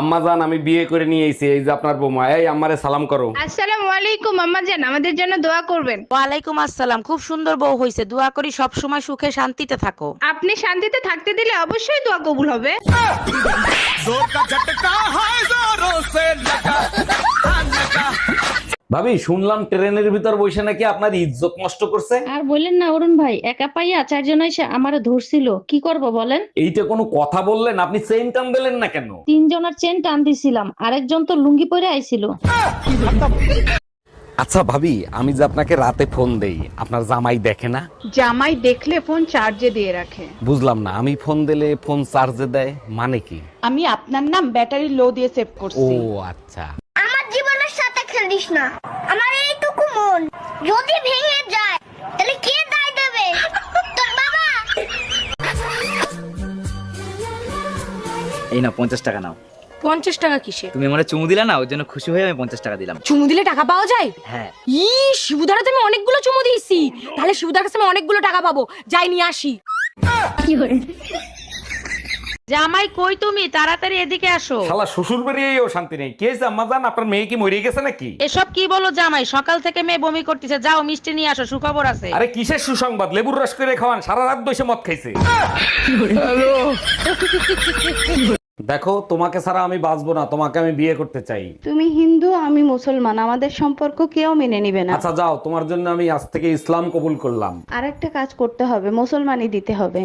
আম্মা জান, আমি বিয়ে করে নিয়ে এসেছি, এই যে আপনার বৌমা। এই আম্মারে সালাম করো। আসসালামু আলাইকুম আম্মা জান, আমাদের জন্য দোয়া করবেন। ওয়ালাইকুম আসসালাম। খুব সুন্দর বউ হইছে, দোয়া করি সব সময় সুখে শান্তিতে থাকো। আপনি শান্তিতে থাকতে দিলে অবশ্যই দোয়া কবুল হবে। ভাবি, শুনলাম ট্রেনের ভিতর বসে নাকি আপনার ইজ্জত নষ্ট করছে। আর বললেন না অরুণ ভাই, একা পাইয়া চারজন এসে আমারে ধরছিল, কি করব বলেন? এইটা কোনো কথা বললেন? আপনি চেইন টান দিলেন না কেন? তিনজনের চেন টান দিছিলাম, আরেকজন তো লুঙ্গি পরে আইছিল। আচ্ছা ভাবি, আমি যে আপনাকে রাতে ফোন দেই, আপনার জামাই দেখে না? জামাই দেখলে ফোন চার্জে দিয়ে রাখে। বুঝলাম না, আমি ফোন দিলে ফোন চার্জে দেয় মানে কি? আমি আপনার নাম ব্যাটারি লো দিয়ে সেভ ও করছি। আচ্ছা। আমার জীবনের সাথে খেলিস না। আমার এইটুকু মন যদি ভেঙে যায় তাহলে কে দায় দেবে? তোর বাবা। এই না 50 টাকা নাও। 50 টাকা কিসে? তুমি আমারে চুমু দিলা না, ওর জন্য খুশি হয়ে আমি 50 টাকা দিলাম। চুমু দিলে টাকা পাওয়া যায়? হ্যাঁ। শিবুদারা তুমি অনেকগুলো চুমু দিয়েছি, তাহলে শিবুদার কাছে আমি অনেকগুলো টাকা পাবো, যাই নিয়ে আসি। জামাই কই তুমি? তাড়াতাড়ি এদিকে আসো। শালা শ্বশুর বেরিয়েও শান্তি নেই। কে যে আম্মা জান, আপনার মেয়ে কি মরে গেছে নাকি? এসব কি বলো জামাই? সকাল থেকে মেয়ে বমি করতেছে, যাও মিষ্টি নিয়ে আসো, সুখবর আছে। আরে কিসের সুসংবাদ? লেবুর রস করে খাওয়ান, সারা রাত বসে মদ খাইছে। দেখো, তোমাকে ছাড়া আমি বাঁচবো না, তোমাকে আমি বিয়ে করতে চাই। তুমি হিন্দু, আমি মুসলমান, আমাদের সম্পর্ক কেউ মেনে নিবে না। আচ্ছা যাও, তোমার জন্য আমি আজ থেকে ইসলাম কবুল করলাম। আর একটা কাজ করতে হবে, মুসলমানই দিতে হবে।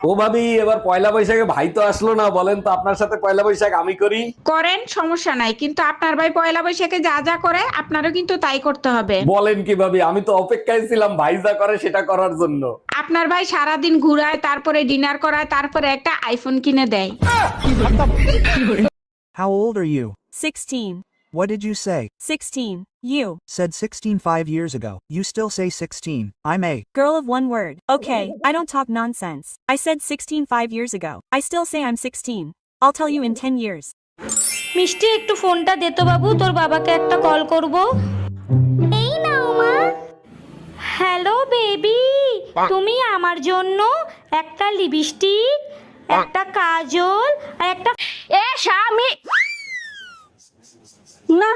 ও ভাবি, এবার পয়লা বৈশাখে ভাই তো আসলো না, বলেন তো আপনার সাথে পয়লা বৈশাখ আমি করি? করেন, সমস্যা নাই, কিন্তু আপনার ভাই পয়লা বৈশাখে যা যা করে আপনারও কিন্তু তাই করতে হবে। বলেন কি ভাবি, আমি তো অপেক্ষায় ছিলাম ভাই যা করে সেটা করার জন্য। আপনার ভাই সারাদিন ঘুরায়, তারপরে ডিনার করায়, তারপরে একটা আইফোন কিনে দেয়। How old are you? 16. What did you say? 16. You. Said 16 5 years ago. You still say 16. I'm a. Girl of one word. Okay, I don't talk nonsense. I said 16 5 years ago. I still say I'm 16. I'll tell you in 10 years. মিষ্টি, একটু ফোনটা দে তো বাবু, তোর বাবাকে একটা call করব। এই নাও মা। হ্যালো বেবি, তুমি আমার জন্য একটা লিপস্টিক, একটা কাজল আর একটা স্বামী না,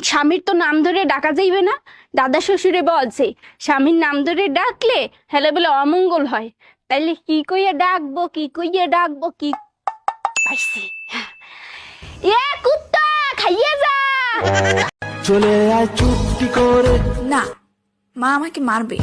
স্বামীর তো নাম ধরে ডাকা যাইবে না। দাদা শ্বশুরে বলছে স্বামীর নাম ধরে ডাকলে হেলে বলে অমঙ্গল হয়। তাইলে কি কইয়া ডাকবো, কি কইয়া ডাকবো, কি পাইছি? এ কুত্তা, খাইয়ে যা। চলে আয় চুপটি করে। না, মা আমাকে মারবে।